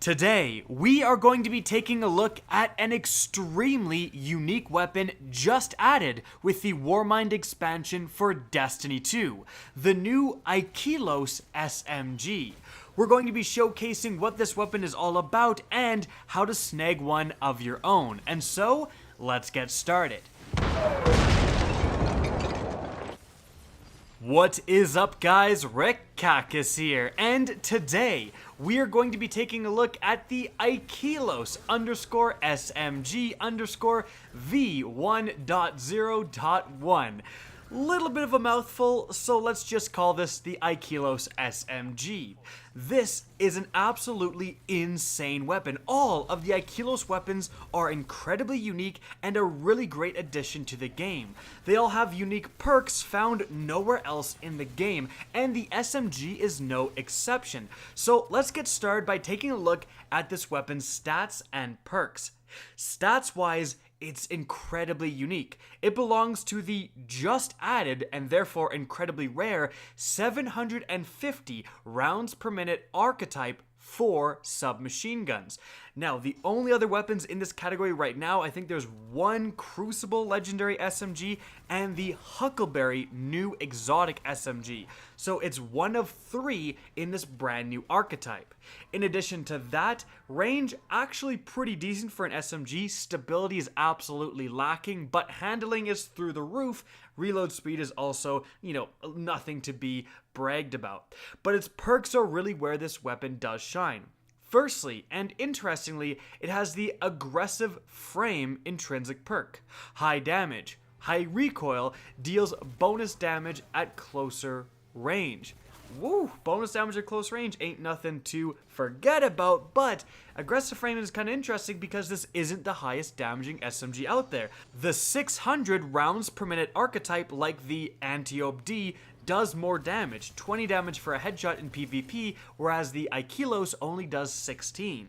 Today, we are going to be taking a look at an extremely unique weapon just added with the Warmind expansion for Destiny 2, the new Ikelos SMG. We're going to be showcasing what this weapon is all about and how to snag one of your own. And so, let's get started. What is up, guys? Ikelos here, and today we are going to be taking a look at the Ikelos SMG V1.0.1. Little bit of a mouthful, so let's just call this the Ikelos SMG. This is an absolutely insane weapon. All of the Ikelos weapons are incredibly unique and a really great addition to the game. They all have unique perks found nowhere else in the game, and the SMG is no exception. So let's get started by taking a look at this weapon's stats and perks. Stats-wise, it's incredibly unique. It belongs to the just added, and therefore incredibly rare, 750 rounds per minute archetype for submachine guns. Now, the only other weapons in this category right now, I think there's one Crucible Legendary SMG and the Huckleberry new exotic SMG. So it's one of three in this brand new archetype. In addition to that, range actually pretty decent for an SMG. Stability is absolutely lacking, but handling is through the roof. Reload speed is also, nothing to be bragged about. But its perks are really where this weapon does shine. Firstly, and interestingly, it has the aggressive frame intrinsic perk. High damage. High recoil deals bonus damage at closer range. Woo! Bonus damage at close range ain't nothing to forget about, but aggressive frame is kind of interesting because this isn't the highest damaging SMG out there. The 600 rounds per minute archetype, like the Antiope D, does more damage, 20 damage for a headshot in PvP, whereas the Ikelos only does 16.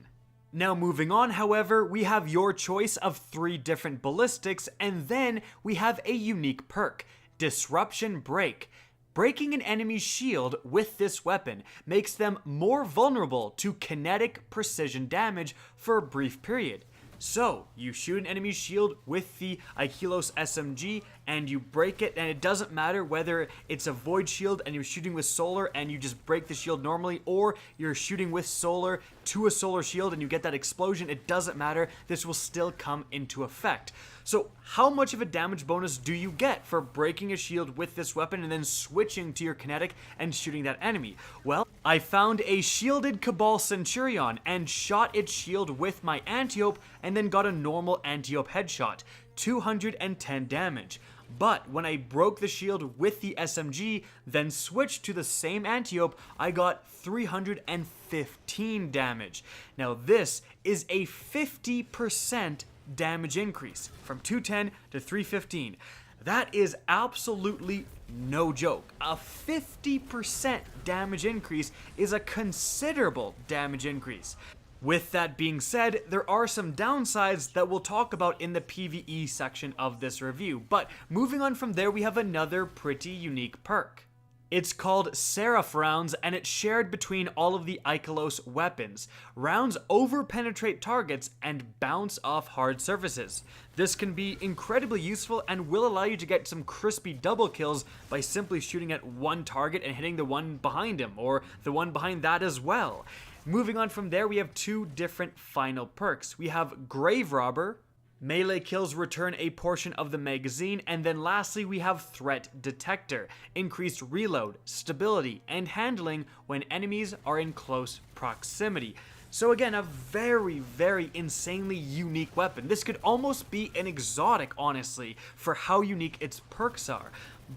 Now moving on, however, we have your choice of 3 different ballistics, and then we have a unique perk, Disruption Break. Breaking an enemy's shield with this weapon makes them more vulnerable to kinetic precision damage for a brief period. So, you shoot an enemy's shield with the Ikelos SMG and you break it, and it doesn't matter whether it's a void shield and you're shooting with solar and you just break the shield normally, or you're shooting with solar to a solar shield and you get that explosion. It doesn't matter, this will still come into effect. So how much of a damage bonus do you get for breaking a shield with this weapon and then switching to your kinetic and shooting that enemy? Well, I found a shielded Cabal Centurion and shot its shield with my Antiope and then got a normal Antiope headshot, 210 damage. But when I broke the shield with the SMG, then switched to the same Antiope, I got 315 damage. Now this is a 50% damage increase from 210 to 315. That is absolutely no joke. A 50% damage increase is a considerable damage increase. With that being said, there are some downsides that we'll talk about in the PvE section of this review, but moving on from there, we have another pretty unique perk. It's called Seraph Rounds, and it's shared between all of the Ikelos weapons. Rounds over-penetrate targets and bounce off hard surfaces. This can be incredibly useful and will allow you to get some crispy double kills by simply shooting at one target and hitting the one behind him, or the one behind that as well. Moving on from there, we have 2 different final perks. We have Grave Robber. Melee kills return a portion of the magazine, and then lastly we have Threat Detector, increased reload, stability, and handling when enemies are in close proximity. So again, a very, very insanely unique weapon. This could almost be an exotic, honestly, for how unique its perks are.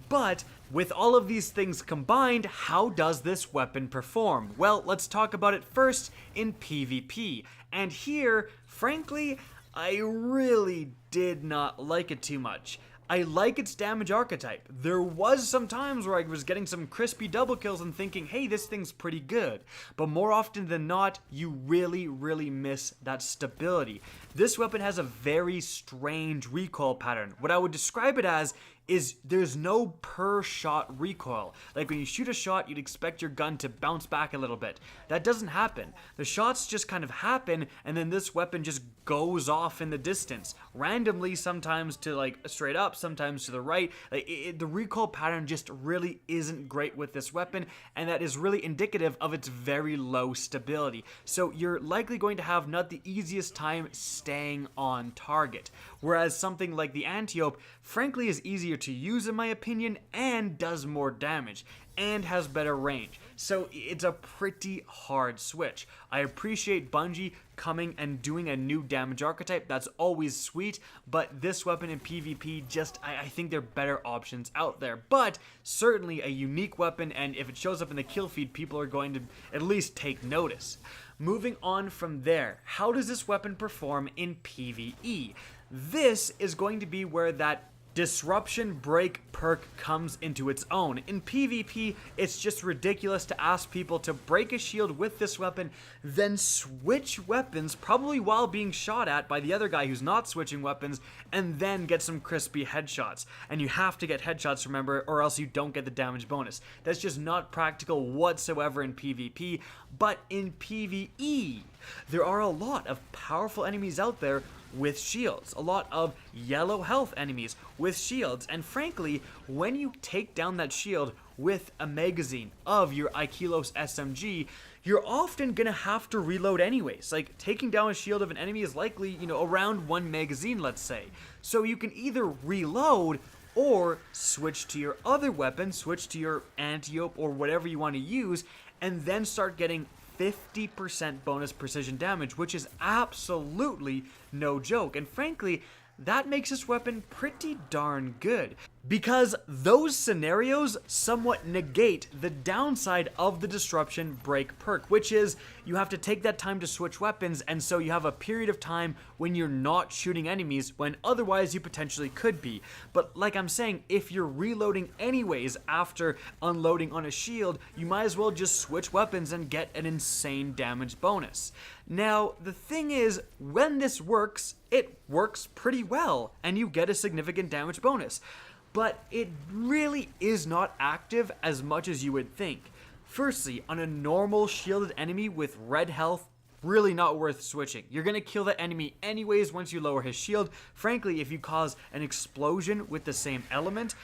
But with all of these things combined, how does this weapon perform? Well, let's talk about it first in PvP. And here, frankly, I really did not like it too much. I like its damage archetype. There was some times where I was getting some crispy double kills and thinking, hey, this thing's pretty good. But more often than not, you really, really miss that stability. This weapon has a very strange recoil pattern. What I would describe it as is there's no per shot recoil. Like when you shoot a shot, you'd expect your gun to bounce back a little bit. That doesn't happen. The shots just kind of happen, and then this weapon just goes off in the distance randomly, sometimes to like straight up, sometimes to the right. Like the recoil pattern just really isn't great with this weapon, and that is really indicative of its very low stability. So you're likely going to have not the easiest time staying on target, whereas something like the Antiope frankly is easier to use in my opinion, and does more damage and has better range. So it's a pretty hard switch. I appreciate Bungie coming and doing a new damage archetype. That's always sweet, but this weapon in PvP, just I think there are better options out there. But certainly a unique weapon, and if it shows up in the kill feed, people are going to at least take notice. Moving on from there, how does this weapon perform in PvE? This is going to be where that Disruption Break perk comes into its own. In PvP, it's just ridiculous to ask people to break a shield with this weapon, then switch weapons, probably while being shot at by the other guy who's not switching weapons, and then get some crispy headshots. And you have to get headshots, remember, or else you don't get the damage bonus. That's just not practical whatsoever in PvP, but in PvE, there are a lot of powerful enemies out there with shields, a lot of yellow health enemies with shields, and frankly, when you take down that shield with a magazine of your Ikelos SMG, you're often gonna have to reload anyways. Like, taking down a shield of an enemy is likely, around one magazine, let's say. So you can either reload or switch to your other weapon, switch to your Antiope or whatever you want to use, and then start getting 50% bonus precision damage, which is absolutely no joke. And frankly, that makes this weapon pretty darn good, because those scenarios somewhat negate the downside of the Disruption Break perk, which is you have to take that time to switch weapons, and so you have a period of time when you're not shooting enemies when otherwise you potentially could be. But like I'm saying, if you're reloading anyways after unloading on a shield, you might as well just switch weapons and get an insane damage bonus. Now, the thing is, when this works, it works pretty well, and you get a significant damage bonus. But it really is not active as much as you would think. Firstly, on a normal shielded enemy with red health, really not worth switching. You're gonna kill the enemy anyways once you lower his shield. Frankly, if you cause an explosion with the same element,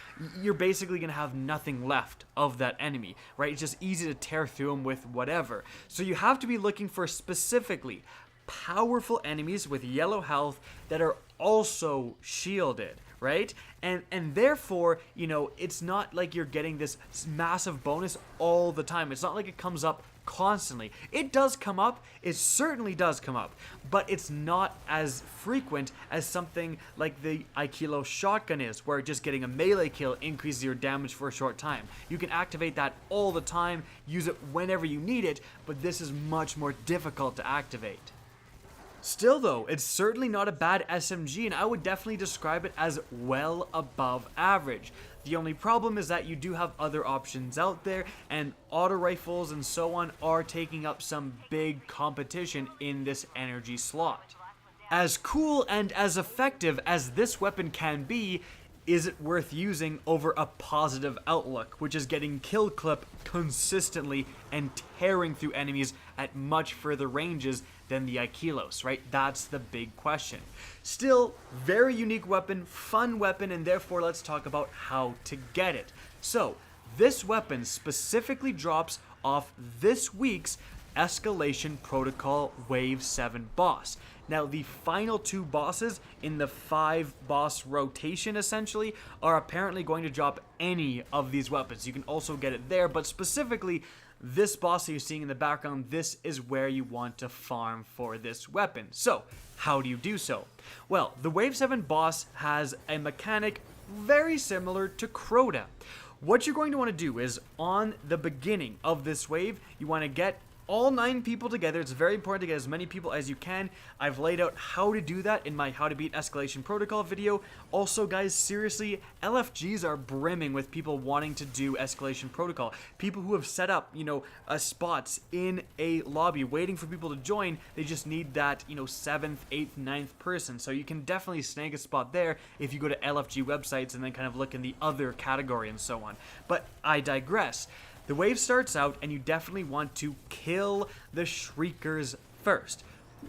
you're basically gonna have nothing left of that enemy, right? It's just easy to tear through him with whatever. So you have to be looking for specifically powerful enemies with yellow health that are also shielded, right? And therefore, it's not like you're getting this massive bonus all the time. It's not like it comes up constantly. It does come up, it certainly does come up, but it's not as frequent as something like the Ikelos shotgun is, where just getting a melee kill increases your damage for a short time. You can activate that all the time, use it whenever you need it, but this is much more difficult to activate. Still though, it's certainly not a bad SMG, and I would definitely describe it as well above average. The only problem is that you do have other options out there, and auto rifles and so on are taking up some big competition in this energy slot. As cool and as effective as this weapon can be, is it worth using over a positive outlook, which is getting kill clip consistently and tearing through enemies at much further ranges than the Ikelos, right? That's the big question. Still, very unique weapon, fun weapon, and therefore let's talk about how to get it. So, this weapon specifically drops off this week's Escalation Protocol Wave 7 boss. Now, the final two bosses in the 5-boss rotation, essentially, are apparently going to drop any of these weapons. You can also get it there, but specifically, this boss that you're seeing in the background, this is where you want to farm for this weapon. So, how do you do so? Well, the Wave 7 boss has a mechanic very similar to Crota. What you're going to want to do is, on the beginning of this wave, you want to get all 9 people together. It's very important to get as many people as you can. I've laid out how to do that in my How to Beat Escalation Protocol video. Also, guys, seriously, LFGs are brimming with people wanting to do Escalation Protocol. People who have set up, spots in a lobby waiting for people to join. They just need that, 7th, 8th, 9th person. So you can definitely snag a spot there if you go to LFG websites and then kind of look in the other category and so on. But I digress. The wave starts out, and you definitely want to kill the Shriekers first,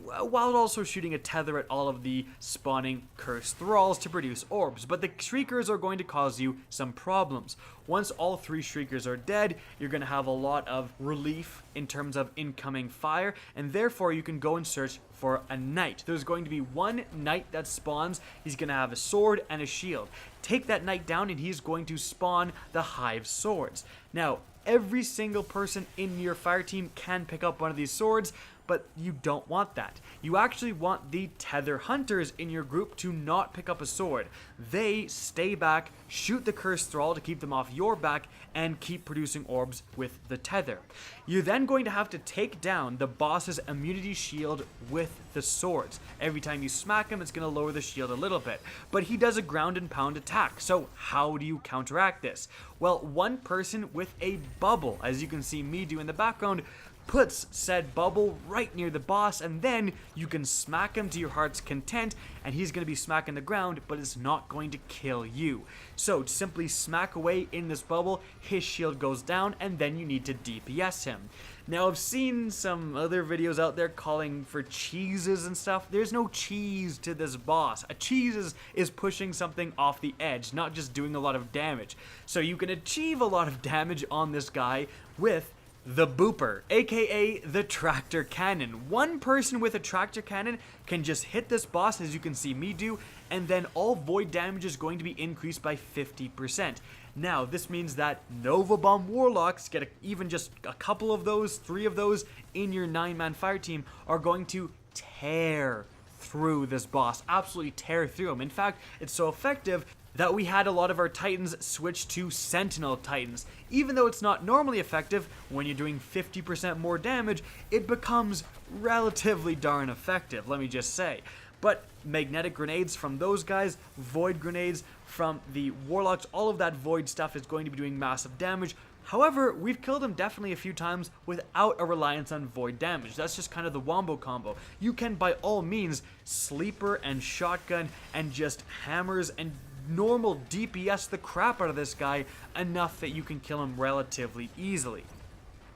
while also shooting a tether at all of the spawning cursed thralls to produce orbs. But the Shriekers are going to cause you some problems. Once all 3 Shriekers are dead, you're going to have a lot of relief in terms of incoming fire, and therefore you can go and search for a knight. There's going to be one knight that spawns. He's going to have a sword and a shield. Take that knight down, and he's going to spawn the Hive swords. Now, every single person in your fire team can pick up one of these swords, but you don't want that. You actually want the tether hunters in your group to not pick up a sword. They stay back, shoot the cursed thrall to keep them off your back, and keep producing orbs with the tether. You're then going to have to take down the boss's immunity shield with the swords. Every time you smack him, it's going to lower the shield a little bit, but he does a ground and pound attack. So how do you counteract this? Well, one person with a bubble, as you can see me do in the background, puts said bubble right near the boss, and then you can smack him to your heart's content, and he's going to be smacking the ground, but it's not going to kill you. So simply smack away in this bubble, his shield goes down, and then you need to DPS him. Now, I've seen some other videos out there calling for cheeses and stuff. There's no cheese to this boss. A cheese is pushing something off the edge, not just doing a lot of damage. So you can achieve a lot of damage on this guy with the Booper, aka the Tractor Cannon. One person with a Tractor Cannon can just hit this boss, as you can see me do, and then all void damage is going to be increased by 50%. Now, this means that Nova Bomb Warlocks, get even just a couple of those, 3 of those in your 9-man fire team, are going to tear through this boss, absolutely tear through him. In fact, it's so effective that we had a lot of our Titans switch to Sentinel Titans. Even though it's not normally effective, when you're doing 50% more damage, it becomes relatively darn effective, let me just say. But magnetic grenades from those guys, void grenades from the Warlocks, all of that void stuff is going to be doing massive damage. However, we've killed him definitely a few times without a reliance on void damage. That's just kind of the wombo combo. You can, by all means, sleeper and shotgun and just hammers and normal DPS the crap out of this guy enough that you can kill him relatively easily.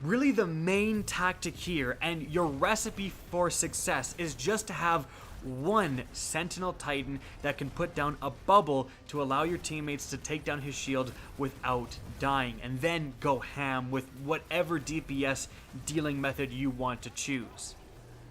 Really, the main tactic here and your recipe for success is just to have one Sentinel Titan that can put down a bubble to allow your teammates to take down his shield without dying, and then go ham with whatever DPS dealing method you want to choose.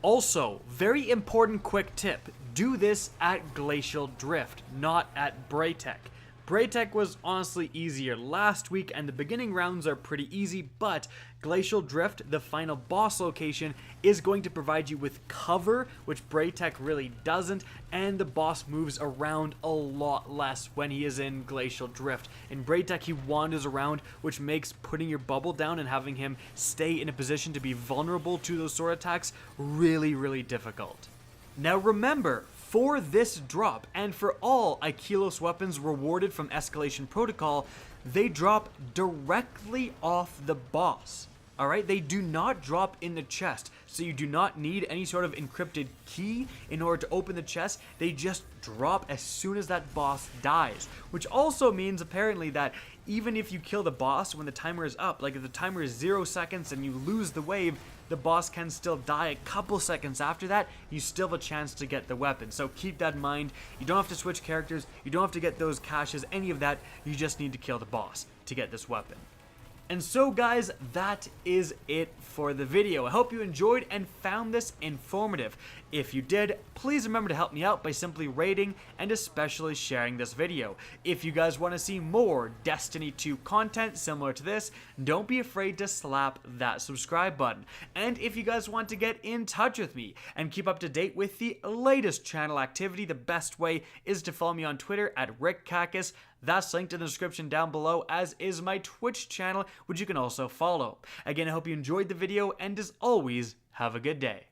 Also, very important quick tip, do this at Glacial Drift, not at Braytech. Braytech was honestly easier last week, and the beginning rounds are pretty easy, but Glacial Drift, the final boss location, is going to provide you with cover, which Braytech really doesn't, and the boss moves around a lot less when he is in Glacial Drift. In Braytech, he wanders around, which makes putting your bubble down and having him stay in a position to be vulnerable to those sword attacks really, really difficult. Now remember, for this drop, and for all Ikelos weapons rewarded from Escalation Protocol, they drop directly off the boss. Alright, they do not drop in the chest, so you do not need any sort of encrypted key in order to open the chest. They just drop as soon as that boss dies, which also means apparently that even if you kill the boss when the timer is up, like if the timer is 0 seconds and you lose the wave, the boss can still die a couple seconds after that. You still have a chance to get the weapon, so keep that in mind. You don't have to switch characters, you don't have to get those caches, any of that. You just need to kill the boss to get this weapon. And so guys, that is it for the video. I hope you enjoyed and found this informative. If you did, please remember to help me out by simply rating and especially sharing this video. If you guys want to see more Destiny 2 content similar to this, don't be afraid to slap that subscribe button. And if you guys want to get in touch with me and keep up to date with the latest channel activity, the best way is to follow me on Twitter at RickCacus. That's linked in the description down below, as is my Twitch channel, which you can also follow. Again, I hope you enjoyed the video, and as always, have a good day.